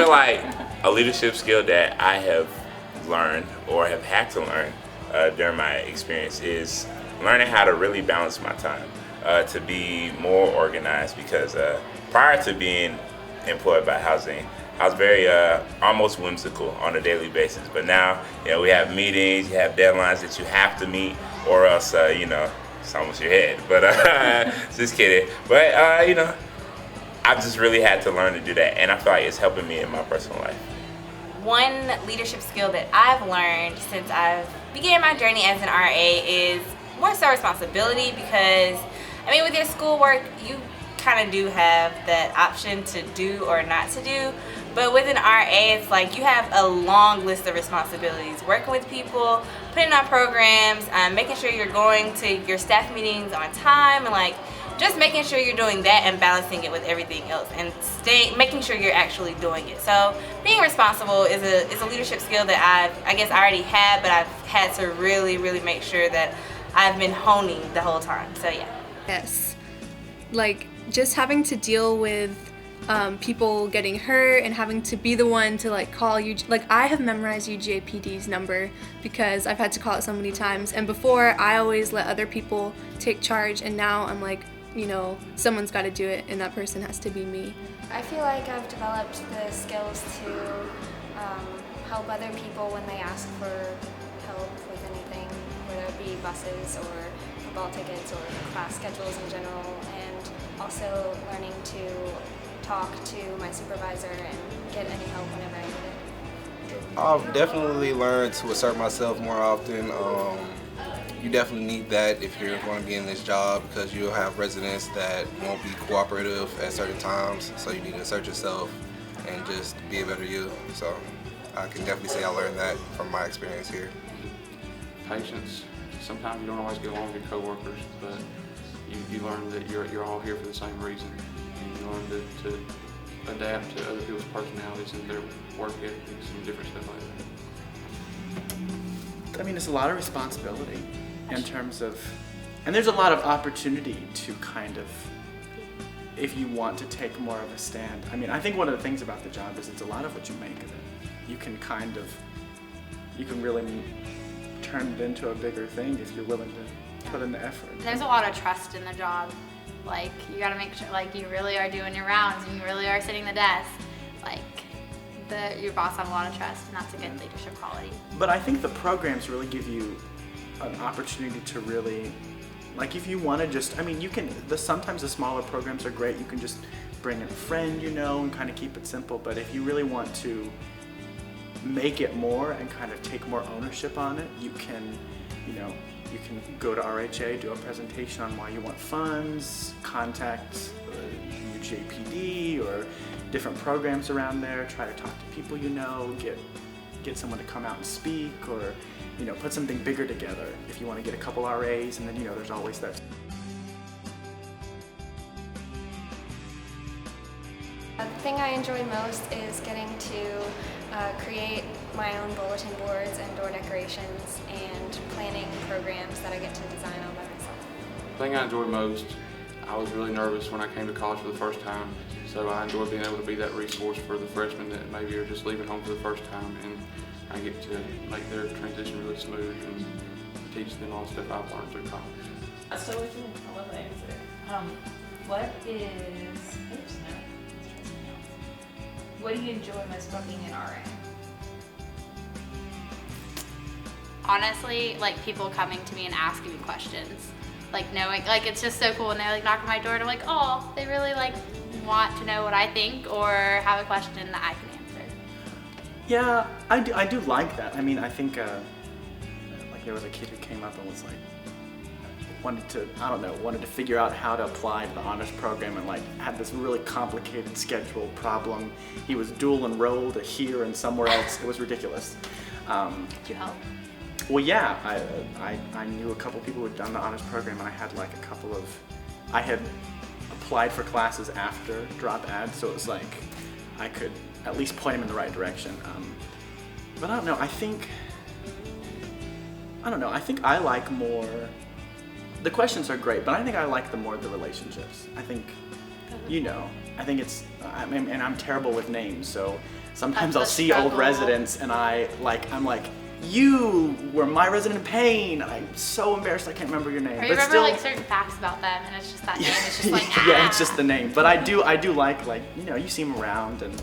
feel like a leadership skill that I have learned or have had to learn during my experience is learning how to really balance my time, to be more organized, because prior to being employed by housing, I was very almost whimsical on a daily basis. But now, we have meetings, you have deadlines that you have to meet, or else, it's almost your head. But just kidding. But I've just really had to learn to do that, and I feel like it's helping me in my personal life. One leadership skill that I've learned since I've began my journey as an RA is more so responsibility, because with your schoolwork, you kind of do have that option to do or not to do. But with an RA, it's like you have a long list of responsibilities. Working with people, putting on programs, making sure you're going to your staff meetings on time, and just making sure you're doing that and balancing it with everything else, and making sure you're actually doing it. So being responsible is a leadership skill that I guess I already had, but I've had to really, really make sure that I've been honing the whole time. So yeah. Yes. Just having to deal with people getting hurt and having to be the one to call you. I have memorized UGAPD's number because I've had to call it so many times, and before I always let other people take charge, and now I'm someone's got to do it, and that person has to be me. I feel like I've developed the skills to help other people when they ask for help with anything, whether it be buses or football tickets or class schedules in general, and also learning to talk to my supervisor and get any help whenever I need it. I've definitely learned to assert myself more often. You definitely need that if you're going to be in this job, because you'll have residents that won't be cooperative at certain times, so you need to assert yourself and just be a better you. So I can definitely say I learned that from my experience here. Patience. Sometimes you don't always get along with your coworkers, but you learn that you're all here for the same reason, and you learn to adapt to other people's personalities and their work ethics and different stuff like that. It's a lot of responsibility in terms of, and there's a lot of opportunity to if you want to take more of a stand. I think one of the things about the job is it's a lot of what you make of it. You can really turn it into a bigger thing if you're willing to put in the effort. There's a lot of trust in the job. You gotta make sure you really are doing your rounds and you really are sitting the desk. Your boss have a lot of trust, and that's a good leadership quality. But I think the programs really give you an opportunity to really, if you want to just, you can, sometimes the smaller programs are great. You can just bring in a friend, and kind of keep it simple. But if you really want to make it more and kind of take more ownership on it, you can go to RHA, do a presentation on why you want funds, contact UGAPD or different programs around there, try to talk to people get someone to come out and speak, or put something bigger together if you want to get a couple RAs, and then there's always that. The thing I enjoy most is getting to create my own bulletin boards and door decorations and planning programs that I get to design all by myself. The thing I enjoy most, I was really nervous when I came to college for the first time, so I enjoy being able to be that resource for the freshmen that maybe are just leaving home for the first time, and I get to make their transition really smooth and teach them all the stuff I've learned through college. So with you, I love the answer. What do you enjoy most about being an RA? Honestly, people coming to me and asking me questions. Knowing, it's just so cool when they knock on my door and I'm oh, they really want to know what I think or have a question that I can answer. Yeah, I do like that. I think there was a kid who came up and was wanted to figure out how to apply to the honors program, and had this really complicated schedule problem. He was dual enrolled here and somewhere else. It was ridiculous. Did you help? Well, yeah, I knew a couple people who had done the honors program, and I had I had applied for classes after drop ads, so it was I could at least point him in the right direction. But I don't know, I think I like more, the questions are great, but I think I like the relationships. I think, I think it's, and I'm terrible with names, so sometimes That's I'll the see old struggle. residents and I'm like, you were my resident in pain. And I'm so embarrassed I can't remember your name. Or you but remember still, like certain facts about them, and it's just that name. It's just like yeah, it's just the name. But I do like, you know, you see them around and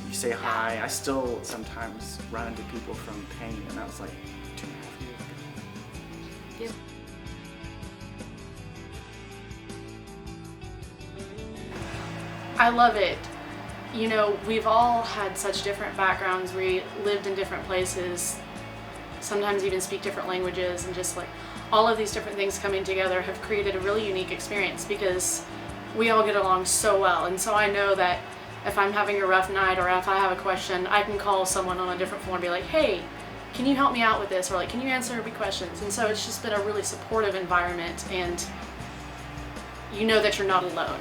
you say hi. I still sometimes run into people from pain, and that was like 2.5 years ago. Yep. I love it. You know, we've all had such different backgrounds. We lived in different places, sometimes even speak different languages, and just like all of these different things coming together have created a really unique experience because we all get along so well. And so I know that if I'm having a rough night or if I have a question, I can call someone on a different floor and be like, hey, can you help me out with this? Or like, can you answer me questions? And so it's just been a really supportive environment, and you know that you're not alone.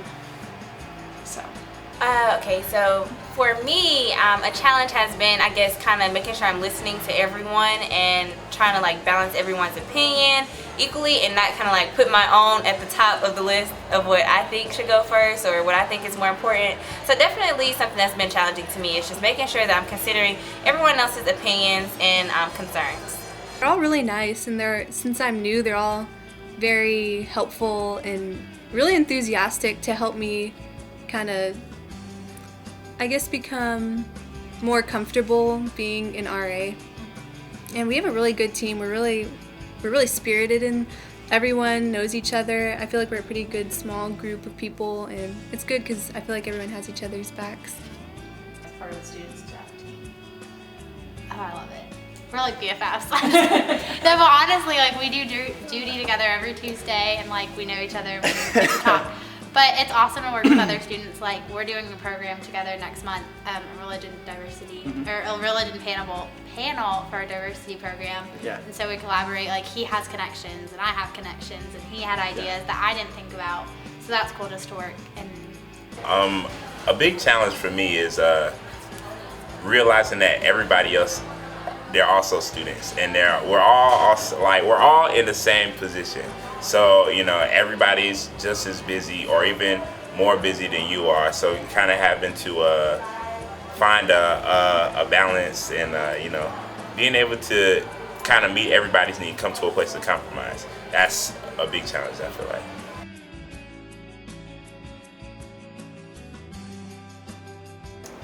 So. Okay, so for me, a challenge has been, I guess, kind of making sure I'm listening to everyone and trying to like balance everyone's opinion equally and not kind of like put my own at the top of the list of what I think should go first or what I think is more important. So definitely something that's been challenging to me is just making sure that I'm considering everyone else's opinions and concerns. They're all really nice, and since I'm new, they're all very helpful and really enthusiastic to help me kind of, I guess, become more comfortable being an RA. And we have a really good team. We're really spirited, and everyone knows each other. I feel like we're a pretty good small group of people, and it's good because I feel like everyone has each other's backs. As part of the student staff team. Oh, I love it. We're like BFFs. No, but honestly, like we do duty together every Tuesday, and like we know each other when we talk. But it's awesome to work with other students. Like we're doing a program together next month, a religion diversity or a religion panel for a diversity program. Yeah. And so we collaborate. Like he has connections and I have connections, and he had ideas that I didn't think about. So that's cool just to work. And A big challenge for me is realizing that everybody else, they're also students, and we're all in the same position. So you know, everybody's just as busy or even more busy than you are. So kind of having to find a balance and you know, being able to kind of meet everybody's need, come to a place of compromise. That's a big challenge, I feel like.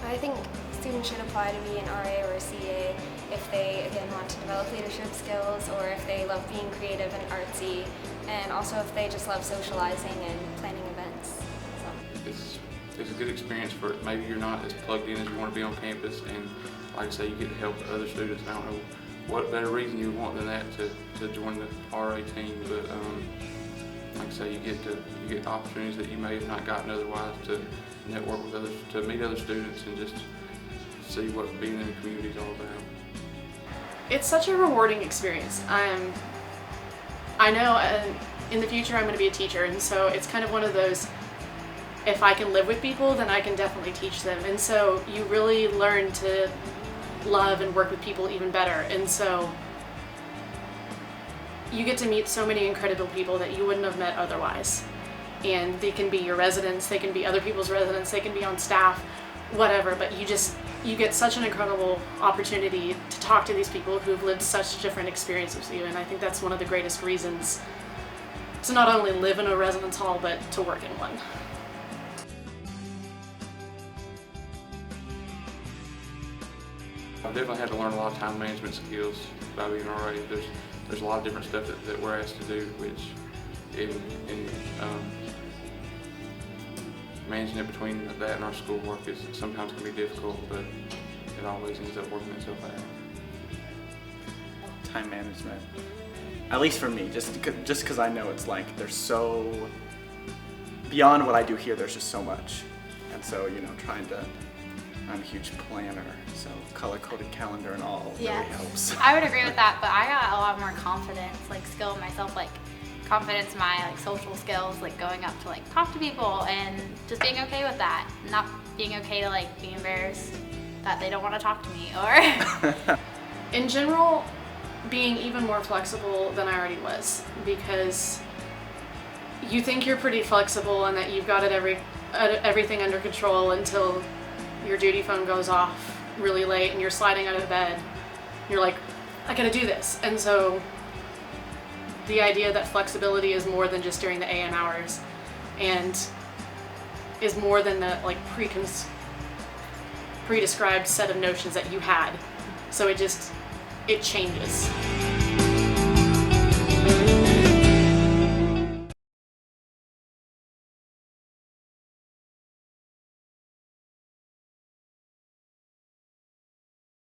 I think students should apply to be an RA or a CA if they, again, want to develop leadership skills, or if they love being creative and artsy, and also if they just love socializing and planning events. So. It's a good experience for maybe you're not as plugged in as you want to be on campus, and like I say, you get to help other students. I don't know what better reason you want than that to join the RA team, but like I say, you get opportunities that you may have not gotten otherwise to network with others, to meet other students, and just see what being in the community is all about. It's such a rewarding experience. I know in the future I'm going to be a teacher, and so it's kind of one of those, if I can live with people, then I can definitely teach them. And so you really learn to love and work with people even better. And so you get to meet so many incredible people that you wouldn't have met otherwise. And they can be your residents, they can be other people's residents, they can be on staff, whatever, but you get such an incredible opportunity to talk to these people who've lived such different experiences with you, and I think that's one of the greatest reasons to not only live in a residence hall, but to work in one. I've definitely had to learn a lot of time management skills by being RA. There's a lot of different stuff that we're asked to do, which in managing it between that and our schoolwork is sometimes can be difficult, but it always ends up working itself out. Time management, at least for me, just because I know it's like there's so beyond what I do here. There's just so much, and so you know, I'm a huge planner, so color-coded calendar and all really helps. I would agree with that, but I got a lot more confidence, like skill in myself, like confidence in my like social skills, like going up to like talk to people and just being okay with that, not being okay to like be embarrassed that they don't want to talk to me or. In general, being even more flexible than I already was, because you think you're pretty flexible and that you've got everything under control until your duty phone goes off really late and you're sliding out of bed. You're like, I gotta do this. And so the idea that flexibility is more than just during the AM hours and is more than the like pre-described set of notions that you had. So it changes.